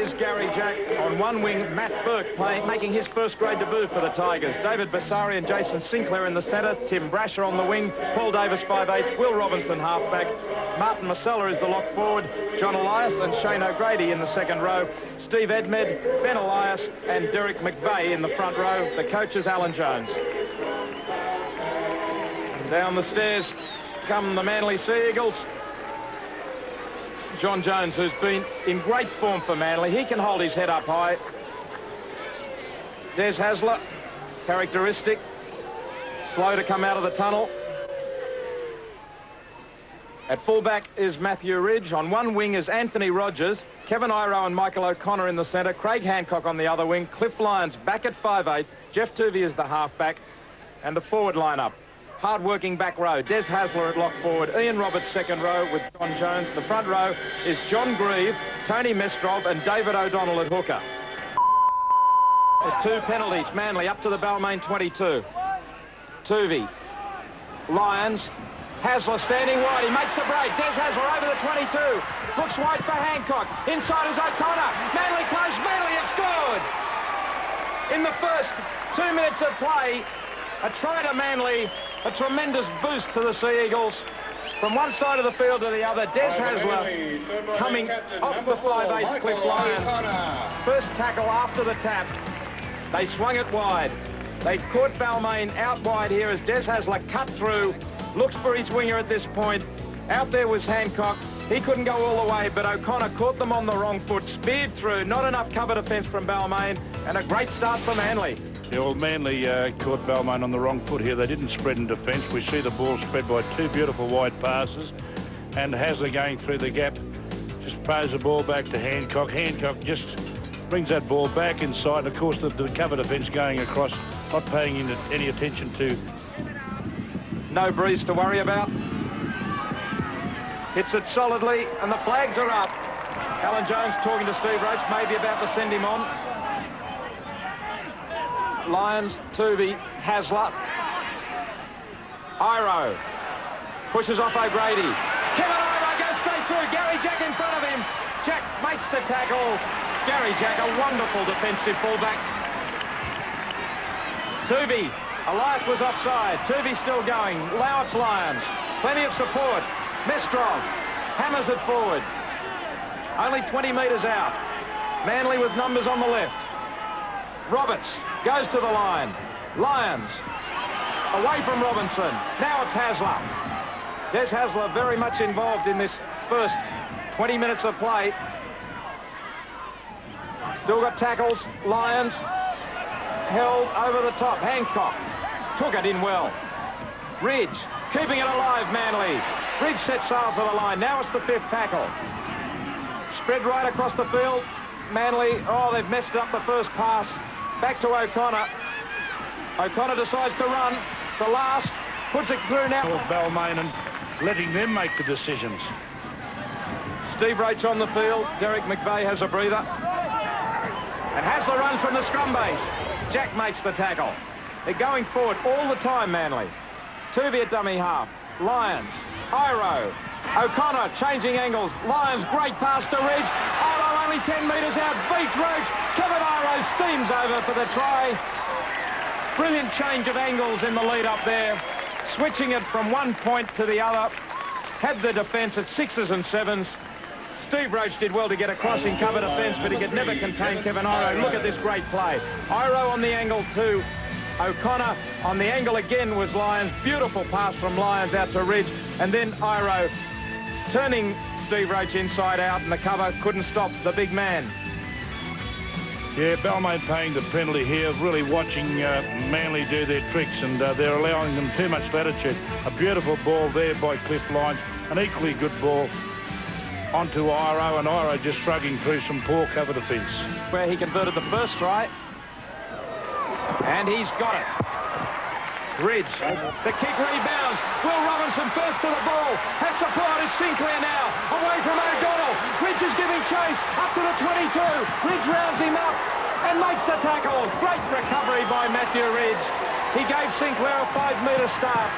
is Gary Jack. On one wing, Matt Burke making his first grade debut for the Tigers. David Bassari and Jason Sinclair in the centre. Tim Brasher on the wing. Paul Davis 5/8. Will Robinson halfback. Martin Masella is the lock forward. John Elias and Shane O'Grady in the second row. Steve Edmed, Ben Elias and Derek McVeigh in the front row. The coach is Alan Jones. Down the stairs come the Manly Sea Eagles. John Jones, who's been in great form for Manly. He can hold his head up high. Des Hasler, characteristic. Slow to come out of the tunnel. At fullback is Matthew Ridge. On one wing is Anthony Rogers. Kevin Iro and Michael O'Connor in the centre. Craig Hancock on the other wing. Cliff Lyons back at 5/8. Jeff Tuvey is the halfback. And the forward lineup. Hard-working back row. Des Hasler at lock forward. Ian Roberts second row with John Jones. The front row is John Grieve, Tony Mestrov and David O'Donnell at hooker. Two penalties. Manly up to the Balmain 22. Tuvey. Lyons. Hasler standing wide. He makes the break. Des Hasler over the 22. Looks wide for Hancock. Inside is O'Connor. Manly close. Manly have scored. In the first 2 minutes of play, a try to Manly. A tremendous boost to the Sea Eagles. From one side of the field to the other, Des Hasler coming off the 5/8 Cliff Lyons. First tackle after the tap. They swung it wide. They caught Balmain out wide here as Des Hasler cut through. Looks for his winger at this point. Out there was Hancock. He couldn't go all the way, but O'Connor caught them on the wrong foot, speared through. Not enough cover defence from Balmain, and a great start for Manly. Yeah, well, Manly caught Balmain on the wrong foot here. They didn't spread in defence. We see the ball spread by two beautiful wide passes, and Hasler going through the gap just plays the ball back to Hancock. Hancock just brings that ball back inside. Of course, the cover defence going across, not paying any attention to. No breeze to worry about. Hits it solidly, and the flags are up. Alan Jones talking to Steve Roach, maybe about to send him on. Lyons, Tuvey, Hasler. Iro pushes off O'Grady. Kevin Iro goes straight through. Gary Jack in front of him. Jack makes the tackle. Gary Jack, a wonderful defensive fullback. Tuvey. Elias was offside. Tuvey still going. Lowitz Lyons. Plenty of support. Mestrov hammers it forward. Only 20 metres out. Manly with numbers on the left. Roberts goes to the line. Lyons away from Robinson. Now it's Hasler. Des Hasler very much involved in this first 20 minutes of play. Still got tackles. Lyons held over the top. Hancock took it in well. Ridge keeping it alive, Manly. Ridge sets sail for the line. Now it's the fifth tackle. Spread right across the field. Manly, oh, they've messed up the first pass. Back to O'Connor. O'Connor decides to run. So last puts it through now. With Balmain and letting them make the decisions. Steve Roach on the field. Derek McVeigh has a breather. And Hasler runs from the scrum base. Jack makes the tackle. They're going forward all the time, Manly. Tuvey at dummy half. Lyons. Iro. O'Connor changing angles. Lyons, great pass to Ridge. Iro only 10 metres out. Beats Roach. Kevin Iro steams over for the try. Brilliant change of angles in the lead up there. Switching it from one point to the other. Had the defence at 6s and 7s. Steve Roach did well to get across in cover defence, but he could never contain Kevin Iro. Look at this great play. Iro on the angle to O'Connor. On the angle again was Lyons. Beautiful pass from Lyons out to Ridge. And then Iro turning Steve Roach inside out, and the cover couldn't stop the big man. Yeah, Balmain paying the penalty here, really watching Manly do their tricks, and they're allowing them too much latitude. A beautiful ball there by Cliff Lyons, an equally good ball onto Iro, and Iro just shrugging through some poor cover defence. Where he converted the first try. And he's got it. Ridge. The kick rebounds. Will Robinson first to the ball. Has support is Sinclair now. Away from O'Donnell. Ridge is giving chase. Up to the 22. Ridge rounds him up and makes the tackle. Great recovery by Matthew Ridge. He gave Sinclair a 5-metre start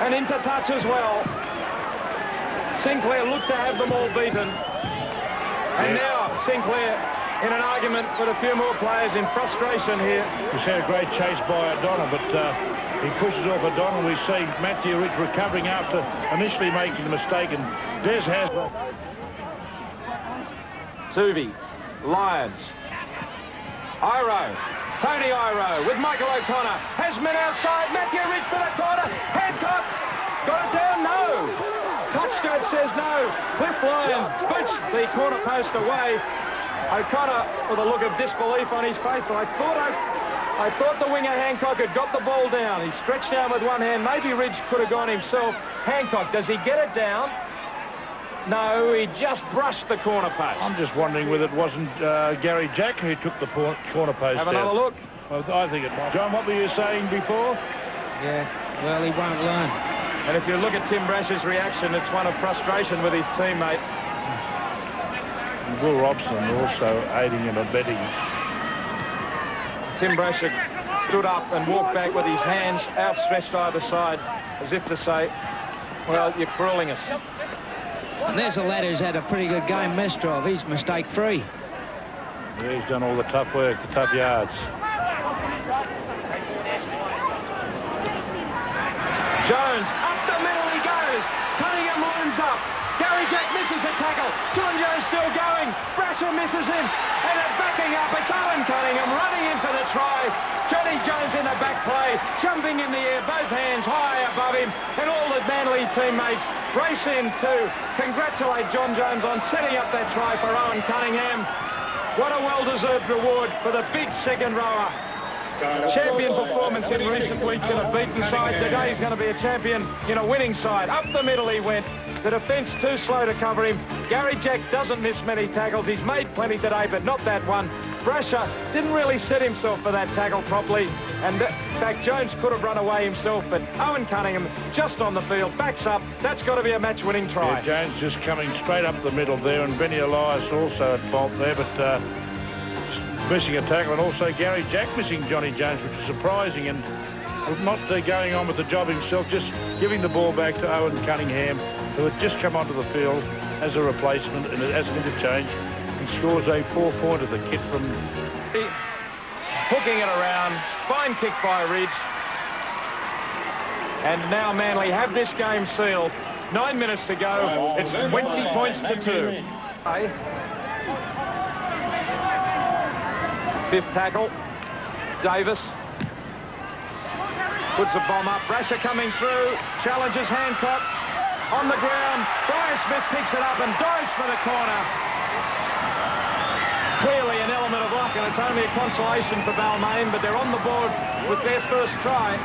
and into touch as well. Sinclair looked to have them all beaten. And now Sinclair in an argument with a few more players in frustration here. We've seen a great chase by O'Donnell, but he pushes off O'Donnell. We see Matthew Rich recovering after initially making the mistake, and Des has... Tuvey, Lyons, Iro, Tony Iro with Michael O'Connor, has men outside, Matthew Rich for the corner, Hancock, got it down, no. Touch judge says no. Cliff Lyons boots the corner post away. O'Connor with a look of disbelief on his face. I thought the winger Hancock had got the ball down. He stretched down with one hand. Maybe Ridge could have gone himself. Hancock, does he get it down? No, he just brushed the corner post. I'm just wondering whether it wasn't Gary Jack who took the corner post. Have another look. Well, I think it might. John, what were you saying before? Yeah, well, he won't learn. And if you look at Tim Brasher's reaction, it's one of frustration with his teammate. And Will Robson also aiding and abetting. Tim Brasher stood up and walked back with his hands outstretched either side, as if to say, well, you're cruelling us. And there's a lad who's had a pretty good game, Mestrov. He's mistake-free. Yeah, he's done all the tough work, the tough yards. Jones, up the middle he goes. Cunningham looms up. Gary Jack misses a tackle. John Jones still going. Brasher misses him. And it's backing up. It's Owen Cunningham running in for the try. Johnny Jones in the back play, jumping in the air, both hands high above him. And all the Manly teammates race in to congratulate John Jones on setting up that try for Owen Cunningham. What a well-deserved reward for the big second rower. Champion performance in recent weeks in a beaten side. Today he's going to be a champion in a winning side. Up the middle he went. The defence too slow to cover him. Gary Jack doesn't miss many tackles. He's made plenty today, but not that one. Brasher didn't really set himself for that tackle properly. And in fact, Jones could have run away himself, but Owen Cunningham just on the field, backs up. That's got to be a match-winning try. Yeah, Jones just coming straight up the middle there, and Benny Elias also at fault there, but missing a tackle, and also Gary Jack missing Johnny Jones, which is surprising, and not going on with the job himself, just giving the ball back to Owen Cunningham, who had just come onto the field as a replacement and as an interchange, and scores a 4-pointer, the kid from... Hooking it around, fine kick by Ridge. And now Manly have this game sealed. 9 minutes to go, it's 20 points to 2. Fifth tackle, Davis puts a bomb up. Brasher coming through, challenges Hancock on the ground. Brian Smith picks it up and dives for the corner. Clearly an element of luck, and it's only a consolation for Balmain, but they're on the board with their first try.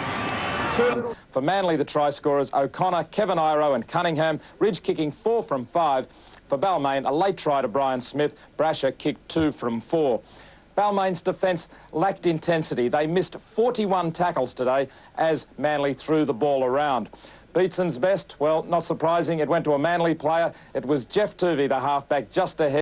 For Manly, the try scorers O'Connor, Kevin Iro and Cunningham. Ridge kicking 4 from 5. For Balmain, a late try to Brian Smith. Brasher kicked 2 from 4. Balmain's defence lacked intensity. They missed 41 tackles today as Manly threw the ball around. Beatson's best, well, not surprising, it went to a Manly player. It was Jeff Tuvey, the halfback, just ahead.